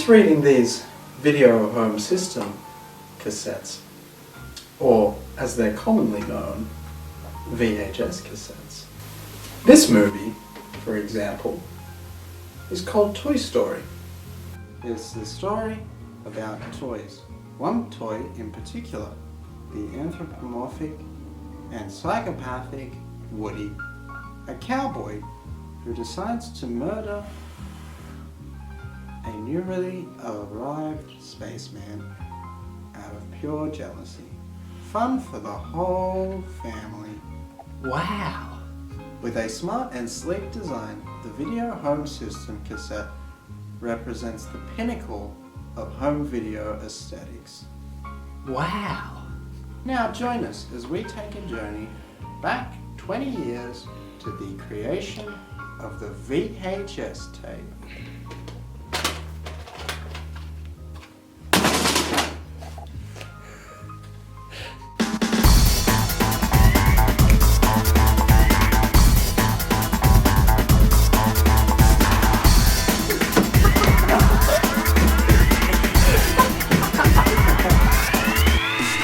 was reading these video home system cassettes, or as they're commonly known, VHS cassettes. This movie, for example, is called Toy Story. It's the story about toys. One toy in particular, the anthropomorphic and psychopathic Woody, a cowboy who decides to murder a newly arrived spaceman out of pure jealousy. Fun for the whole family. Wow! With a smart and sleek design, the video home system cassette represents the pinnacle of home video aesthetics. Wow! Now join us as we take a journey back 20 years to the creation of the VHS tape.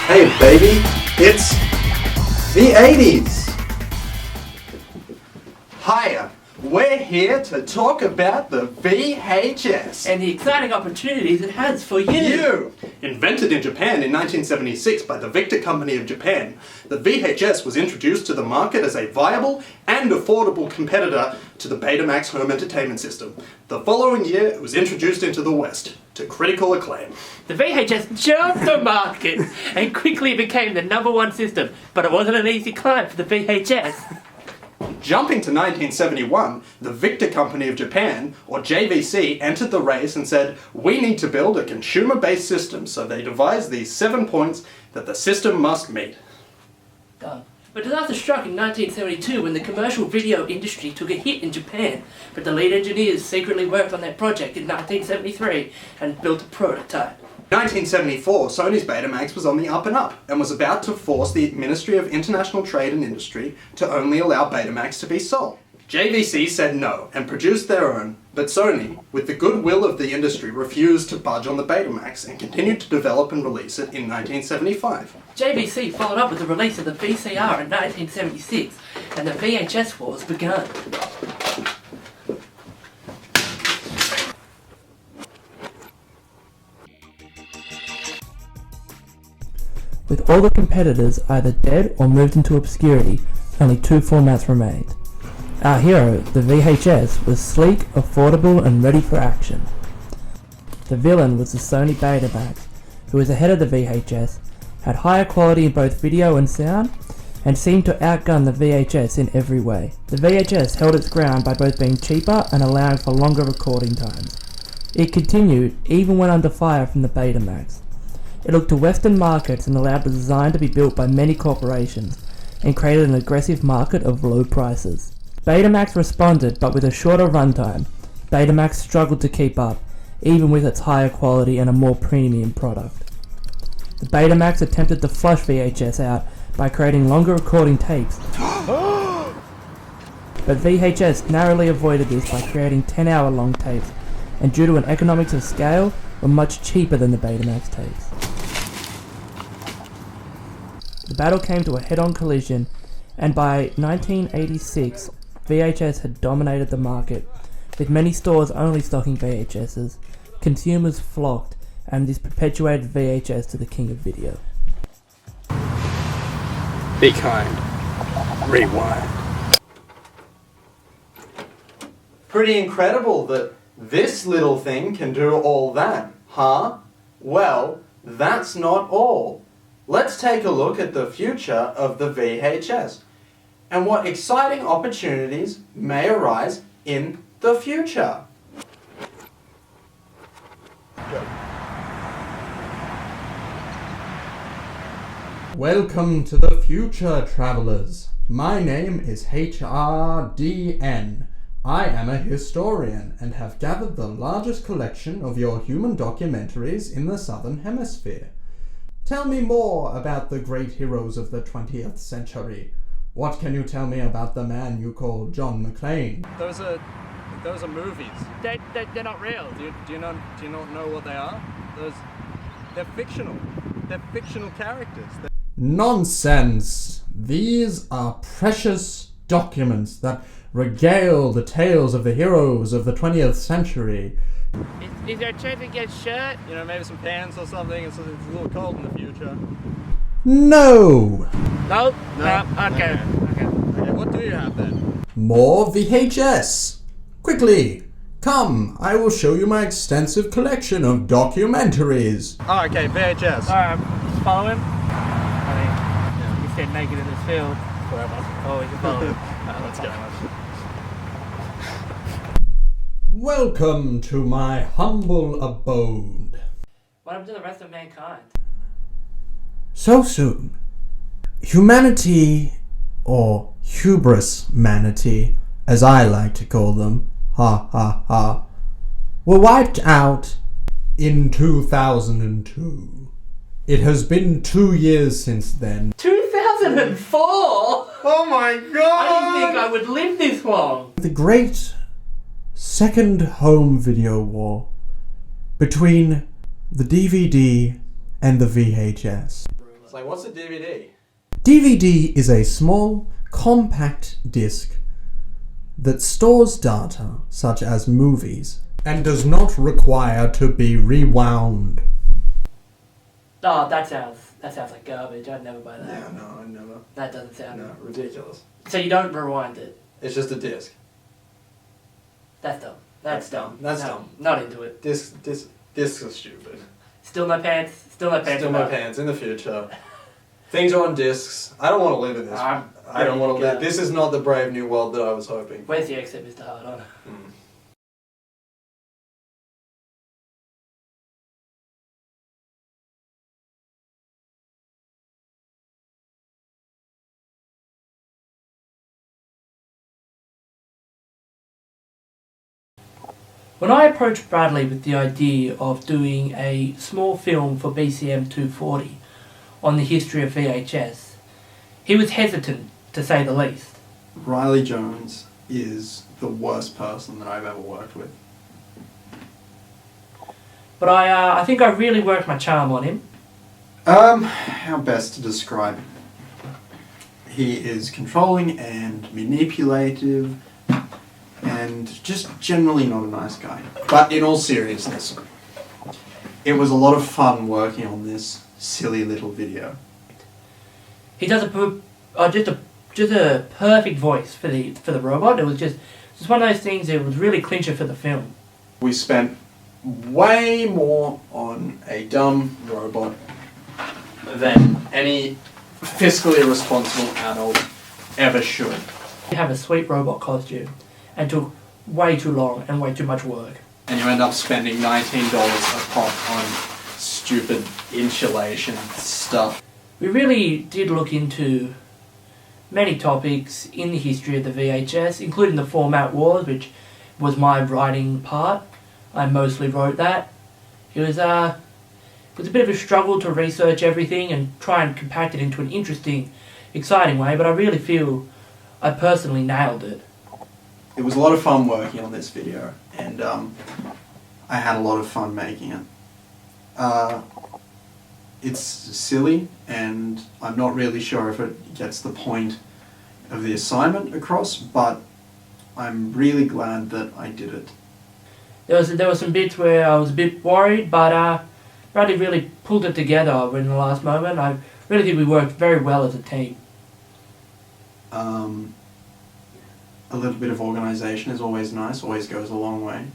Hey baby, it's the 80s! Hiya! We're here to talk about the VHS. And the exciting opportunities it has for you! Invented in Japan in 1976 by the Victor Company of Japan, the VHS was introduced to the market as a viable and affordable competitor to the Betamax home entertainment system. The following year, it was introduced into the West, to critical acclaim. The VHS jumped the market and quickly became the #1 system, but it wasn't an easy climb for the VHS. Jumping to 1971, the Victor Company of Japan, or JVC, entered the race and said, we need to build a consumer-based system, so they devised these 7 points that the system must meet. But disaster struck in 1972 when the commercial video industry took a hit in Japan, but the lead engineers secretly worked on that project in 1973 and built a prototype. In 1974, Sony's Betamax was on the up and up and was about to force the Ministry of International Trade and Industry to only allow Betamax to be sold. JVC said no and produced their own, but Sony, with the goodwill of the industry, refused to budge on the Betamax and continued to develop and release it in 1975. JVC followed up with the release of the VCR in 1976, and the VHS wars begun. With all the competitors either dead or moved into obscurity, only 2 formats remained. Our hero, the VHS, was sleek, affordable and ready for action. The villain was the Sony Betamax, who was ahead of the VHS, had higher quality in both video and sound, and seemed to outgun the VHS in every way. The VHS held its ground by both being cheaper and allowing for longer recording times. It continued even when under fire from the Betamax. It looked to Western markets and allowed the design to be built by many corporations, and created an aggressive market of low prices. Betamax responded, but with a shorter runtime. Betamax struggled to keep up, even with its higher quality and a more premium product. The Betamax attempted to flush VHS out by creating longer recording tapes, but VHS narrowly avoided this by creating 10-hour long tapes, and due to an economics of scale, were much cheaper than the Betamax tapes. The battle came to a head-on collision, and by 1986, VHS had dominated the market, with many stores only stocking VHSs. Consumers flocked, and this perpetuated VHS to the king of video. Be kind. Rewind. Pretty incredible that this little thing can do all that, huh? Well, that's not all. Let's take a look at the future of the VHS and what exciting opportunities may arise in the future. Welcome to the future, travelers. My name is HRDN. I am a historian and have gathered the largest collection of your human documentaries in the Southern Hemisphere. Tell me more about the great heroes of the 20th century. What can you tell me about the man you call John McClane? There was a Those are movies. They're not real. Do you not know what they are? They're fictional. They're fictional characters. Nonsense! These are precious documents that regale the tales of the heroes of the 20th century. Is there a chance we get a shirt? You know, maybe some pants or something. It's a little cold in the future. No! No? No? Okay. Okay, what do you have then? More VHS! Quickly! Come, I will show you my extensive collection of documentaries. Oh, okay, VHS. Alright, just follow him. I mean, he stayed naked in this field forever. Oh, we can follow him. Let's go. Welcome to my humble abode. What happened to the rest of mankind? So soon, humanity, or hubris-manity, as I like to call them, ha ha ha, were wiped out in 2002. It has been 2 years since then. 2004? Oh my god! I didn't think I would live this long. The great second home video war between the DVD and the VHS. It's like, what's a DVD? DVD is a small, compact disc that stores data such as movies and does not require to be rewound. Oh, that sounds like garbage. I'd never buy that. Yeah, no, I never. That doesn't sound. No, ridiculous. So you don't rewind it. It's just a disc. That's dumb. That's dumb. That's No, dumb. Not into it. Discs are stupid. Still no pants. Still no pants. Still my pants in the future. Things are on discs. I don't want to live in this. I don't want to live. This is not the brave new world that I was hoping. Where's the exit, Mr. Hardon? When I approached Bradley with the idea of doing a small film for Bcm240 on the history of VHS, he was hesitant, to say the least. Riley Jones is the worst person that I've ever worked with. But I think I really worked my charm on him. How best to describe him? He is controlling and manipulative and just generally not a nice guy. But in all seriousness, it was a lot of fun working on this silly little video. He does just a perfect voice for the robot. It was just one of those things that was really clincher for the film. We spent way more on a dumb robot than any fiscally responsible adult ever should. You have a sweet robot costume and took way too long and way too much work. And you end up spending $19 a pop on stupid insulation stuff. We really did look into many topics in the history of the VHS, including the format wars, which was my writing part. I mostly wrote that. It was a bit of a struggle to research everything and try and compact it into an interesting, exciting way, but I really feel I personally nailed it. It was a lot of fun working on this video, and I had a lot of fun making it. It's silly, and I'm not really sure if it gets the point of the assignment across, but I'm really glad that I did it. There were some bits where I was a bit worried, but Bradley really pulled it together in the last moment. I really think we worked very well as a team. A little bit of organisation is always nice, always goes a long way.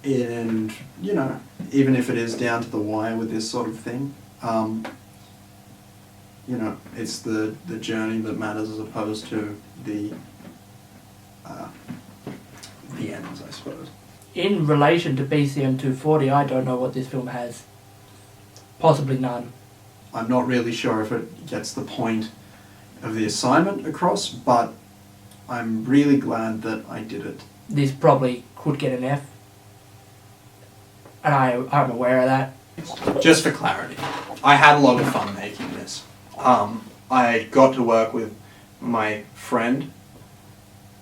And, you know, even if it is down to the wire with this sort of thing, you know, it's the journey that matters as opposed to the ends, I suppose. In relation to Bcm240, I don't know what this film has. Possibly none. I'm not really sure if it gets the point of the assignment across, but I'm really glad that I did it. This probably could get an F. And I'm aware of that. Just for clarity, I had a lot of fun making this. I got to work with my friend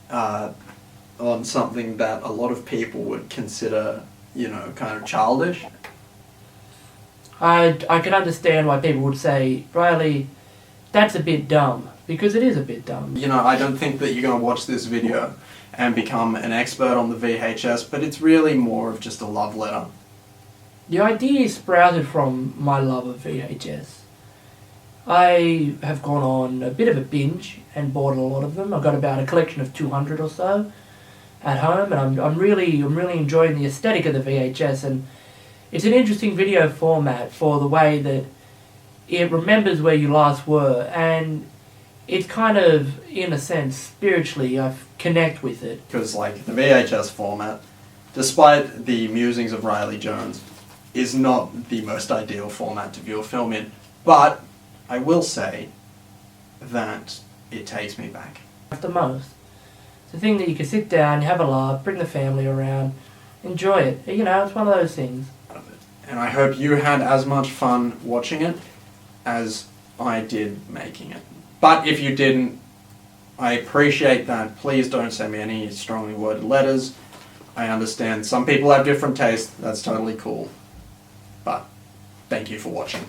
on something that a lot of people would consider, kind of childish. I can understand why people would say, Riley, that's a bit dumb, because it is a bit dumb. I don't think that you're going to watch this video and become an expert on the VHS, but it's really more of just a love letter. The idea sprouted from my love of VHS. I have gone on a bit of a binge and bought a lot of them. I've got about a collection of 200 or so at home, and I'm really enjoying the aesthetic of the VHS, and it's an interesting video format for the way that it remembers where you last were, and it's kind of, in a sense, spiritually, I connect with it. Because, the VHS format, despite the musings of Riley Jones, is not the most ideal format to view a film in. But I will say that it takes me back. The most. It's a thing that you can sit down, have a laugh, bring the family around, enjoy it. It's one of those things. And I hope you had as much fun watching it as I did making it. But if you didn't, I appreciate that. Please don't send me any strongly worded letters. I understand some people have different tastes. That's totally cool. But thank you for watching.